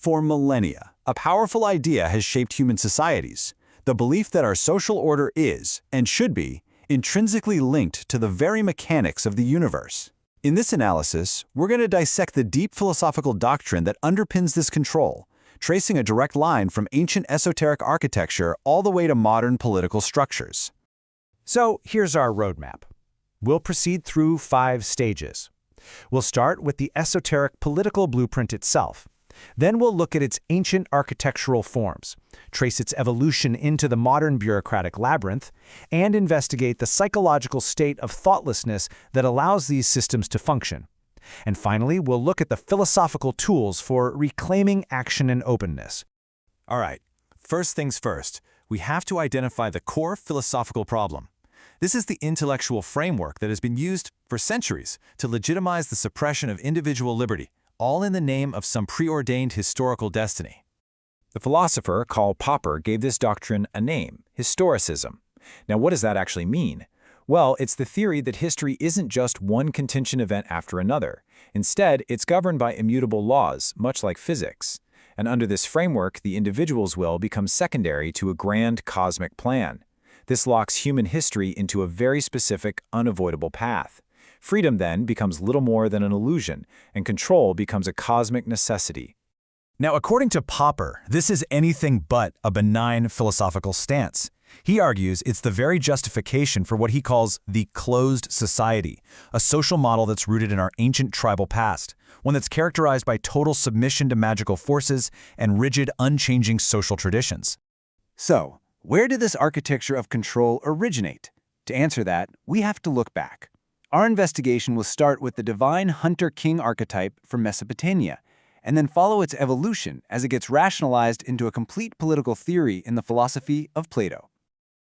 For millennia, a powerful idea has shaped human societies, the belief that our social order is, and should be, intrinsically linked to the very mechanics of the universe. In this analysis, we're going to dissect the deep philosophical doctrine that underpins this control, tracing a direct line from ancient esoteric architecture all the way to modern political structures. So here's our roadmap. We'll proceed through 5 stages. We'll start with the esoteric political blueprint itself. Then we'll look at its ancient architectural forms, trace its evolution into the modern bureaucratic labyrinth, and investigate the psychological state of thoughtlessness that allows these systems to function. And finally, we'll look at the philosophical tools for reclaiming action and openness. All right, first things first, we have to identify the core philosophical problem. This is the intellectual framework that has been used for centuries to legitimize the suppression of individual liberty, all in the name of some preordained historical destiny. The philosopher Karl Popper gave this doctrine a name, historicism. Now, what does that actually mean? Well, it's the theory that history isn't just one contingent event after another. Instead, it's governed by immutable laws, much like physics. And under this framework, the individual's will becomes secondary to a grand cosmic plan. This locks human history into a very specific, unavoidable path. Freedom then becomes little more than an illusion, and control becomes a cosmic necessity. Now, according to Popper, this is anything but a benign philosophical stance. He argues it's the very justification for what he calls the closed society, a social model that's rooted in our ancient tribal past, one that's characterized by total submission to magical forces and rigid, unchanging social traditions. So, where did this architecture of control originate? To answer that, we have to look back. Our investigation will start with the divine hunter-king archetype from Mesopotamia, and then follow its evolution as it gets rationalized into a complete political theory in the philosophy of Plato.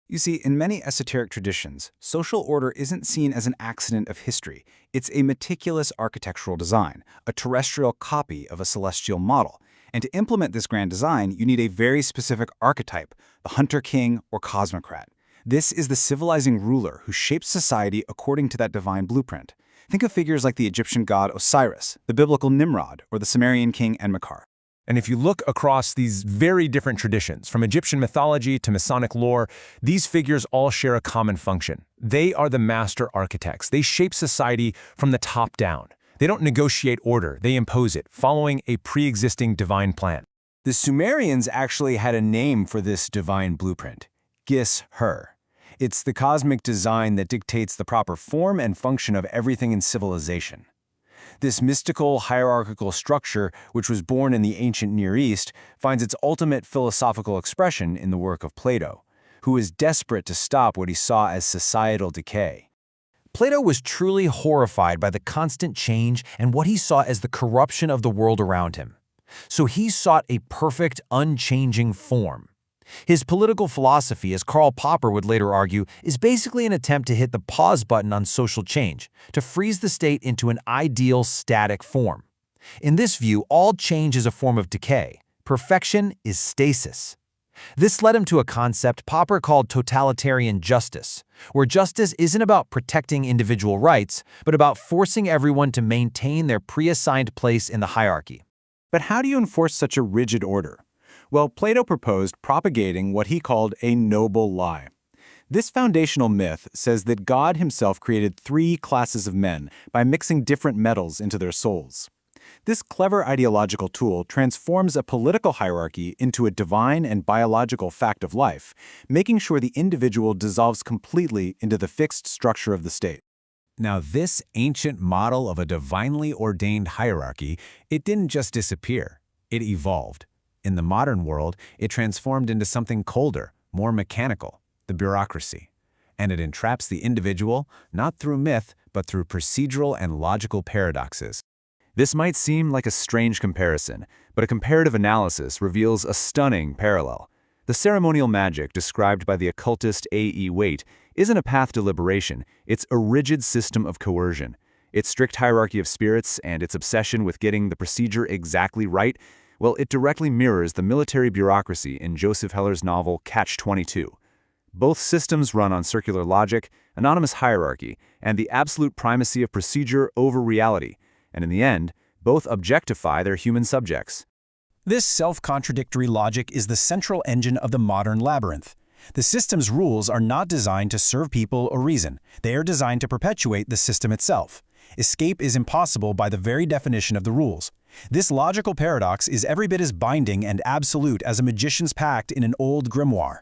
You see, in many esoteric traditions, social order isn't seen as an accident of history. It's a meticulous architectural design, a terrestrial copy of a celestial model. And to implement this grand design, you need a very specific archetype, the hunter-king or cosmocrat. This is the civilizing ruler who shapes society according to that divine blueprint. Think of figures like the Egyptian god Osiris, the biblical Nimrod, or the Sumerian king Enmerkar. And if you look across these very different traditions, from Egyptian mythology to Masonic lore, these figures all share a common function. They are the master architects. They shape society from the top down. They don't negotiate order, they impose it, following a pre-existing divine plan. The Sumerians actually had a name for this divine blueprint, Gis-Her. It's the cosmic design that dictates the proper form and function of everything in civilization. This mystical, hierarchical structure, which was born in the ancient Near East, finds its ultimate philosophical expression in the work of Plato, who is desperate to stop what he saw as societal decay. Plato was truly horrified by the constant change and what he saw as the corruption of the world around him. So he sought a perfect, unchanging form. His political philosophy, as Karl Popper would later argue, is basically an attempt to hit the pause button on social change, to freeze the state into an ideal, static form. In this view, all change is a form of decay. Perfection is stasis. This led him to a concept Popper called totalitarian justice, where justice isn't about protecting individual rights, but about forcing everyone to maintain their pre-assigned place in the hierarchy. But how do you enforce such a rigid order? Well, Plato proposed propagating what he called a noble lie. This foundational myth says that God himself created 3 classes of men by mixing different metals into their souls. This clever ideological tool transforms a political hierarchy into a divine and biological fact of life, making sure the individual dissolves completely into the fixed structure of the state. Now, this ancient model of a divinely ordained hierarchy, it didn't just disappear, it evolved. In the modern world, it transformed into something colder, more mechanical, the bureaucracy. And it entraps the individual, not through myth, but through procedural and logical paradoxes. This might seem like a strange comparison, but a comparative analysis reveals a stunning parallel. The ceremonial magic described by the occultist A.E. Waite isn't a path to liberation, it's a rigid system of coercion. Its strict hierarchy of spirits and its obsession with getting the procedure exactly right, well, it directly mirrors the military bureaucracy in Joseph Heller's novel Catch-22. Both systems run on circular logic, anonymous hierarchy, and the absolute primacy of procedure over reality, and in the end, both objectify their human subjects. This self-contradictory logic is the central engine of the modern labyrinth. The system's rules are not designed to serve people or reason. They are designed to perpetuate the system itself. Escape is impossible by the very definition of the rules. This logical paradox is every bit as binding and absolute as a magician's pact in an old grimoire.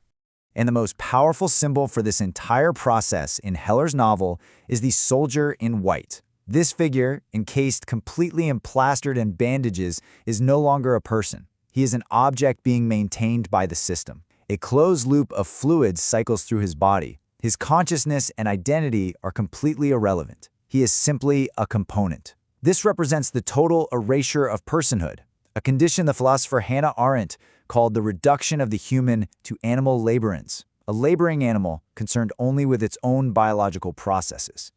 And the most powerful symbol for this entire process in Heller's novel is the soldier in white. This figure, encased completely in plastered and bandages, is no longer a person. He is an object being maintained by the system. A closed loop of fluids cycles through his body. His consciousness and identity are completely irrelevant. He is simply a component. This represents the total erasure of personhood, a condition the philosopher Hannah Arendt called the reduction of the human to animal laborans, a laboring animal concerned only with its own biological processes.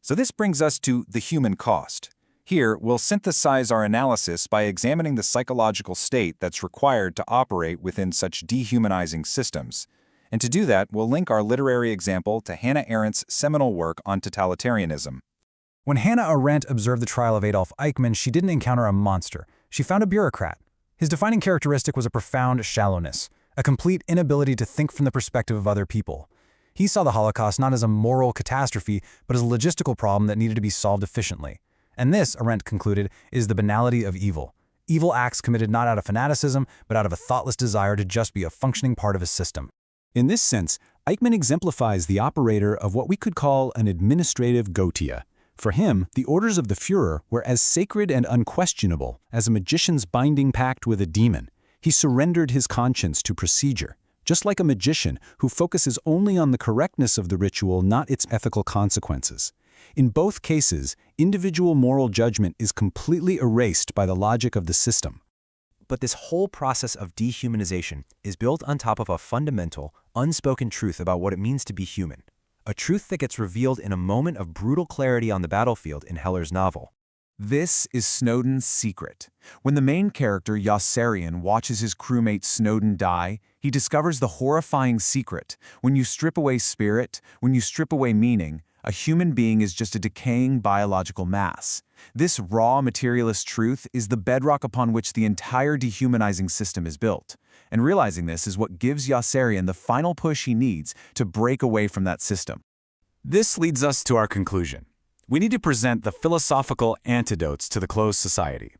So this brings us to the human cost. Here, we'll synthesize our analysis by examining the psychological state that's required to operate within such dehumanizing systems. And to do that, we'll link our literary example to Hannah Arendt's seminal work on totalitarianism. When Hannah Arendt observed the trial of Adolf Eichmann, she didn't encounter a monster. She found a bureaucrat. His defining characteristic was a profound shallowness, a complete inability to think from the perspective of other people. He saw the Holocaust not as a moral catastrophe, but as a logistical problem that needed to be solved efficiently. And this, Arendt concluded, is the banality of evil. Evil acts committed not out of fanaticism, but out of a thoughtless desire to just be a functioning part of a system. In this sense, Eichmann exemplifies the operator of what we could call an administrative Goetia. For him, the orders of the Führer were as sacred and unquestionable as a magician's binding pact with a demon. He surrendered his conscience to procedure, just like a magician who focuses only on the correctness of the ritual, not its ethical consequences. In both cases, individual moral judgment is completely erased by the logic of the system. But this whole process of dehumanization is built on top of a fundamental, unspoken truth about what it means to be human. A truth that gets revealed in a moment of brutal clarity on the battlefield in Heller's novel. This is Snowden's secret. When the main character, Yossarian, watches his crewmate Snowden die, he discovers the horrifying secret. When you strip away spirit, when you strip away meaning, a human being is just a decaying biological mass. This raw materialist truth is the bedrock upon which the entire dehumanizing system is built. And realizing this is what gives Yossarian the final push he needs to break away from that system. This leads us to our conclusion. We need to present the philosophical antidotes to the closed society.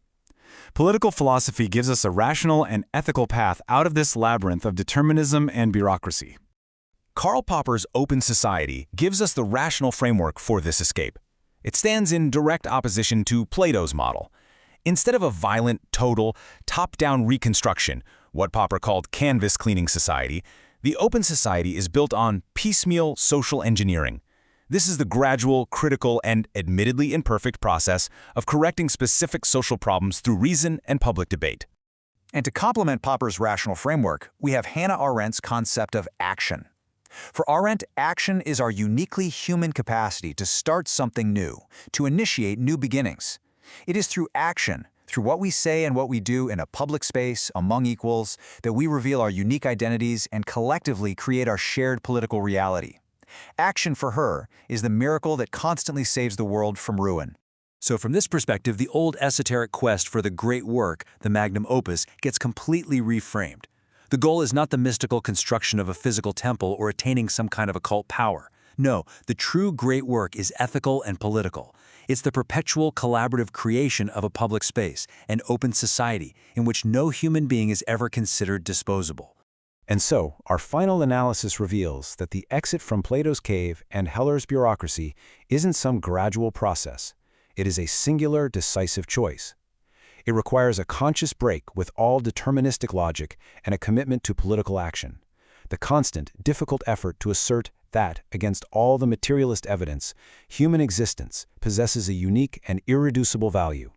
Political philosophy gives us a rational and ethical path out of this labyrinth of determinism and bureaucracy. Karl Popper's Open Society gives us the rational framework for this escape. It stands in direct opposition to Plato's model. Instead of a violent, total, top-down reconstruction, what Popper called canvas-cleaning society, the Open Society is built on piecemeal social engineering. This is the gradual, critical, and admittedly imperfect process of correcting specific social problems through reason and public debate. And to complement Popper's rational framework, we have Hannah Arendt's concept of action. For Arendt, action is our uniquely human capacity to start something new, to initiate new beginnings. It is through action, through what we say and what we do in a public space, among equals, that we reveal our unique identities and collectively create our shared political reality. Action for her is the miracle that constantly saves the world from ruin. So from this perspective, the old esoteric quest for the great work, the magnum opus, gets completely reframed. The goal is not the mystical construction of a physical temple or attaining some kind of occult power. No, the true great work is ethical and political. It's the perpetual collaborative creation of a public space, an open society, in which no human being is ever considered disposable. And so, our final analysis reveals that the exit from Plato's cave and Heller's bureaucracy isn't some gradual process. It is a singular, decisive choice. It requires a conscious break with all deterministic logic and a commitment to political action. The constant, difficult effort to assert that, against all the materialist evidence, human existence possesses a unique and irreducible value.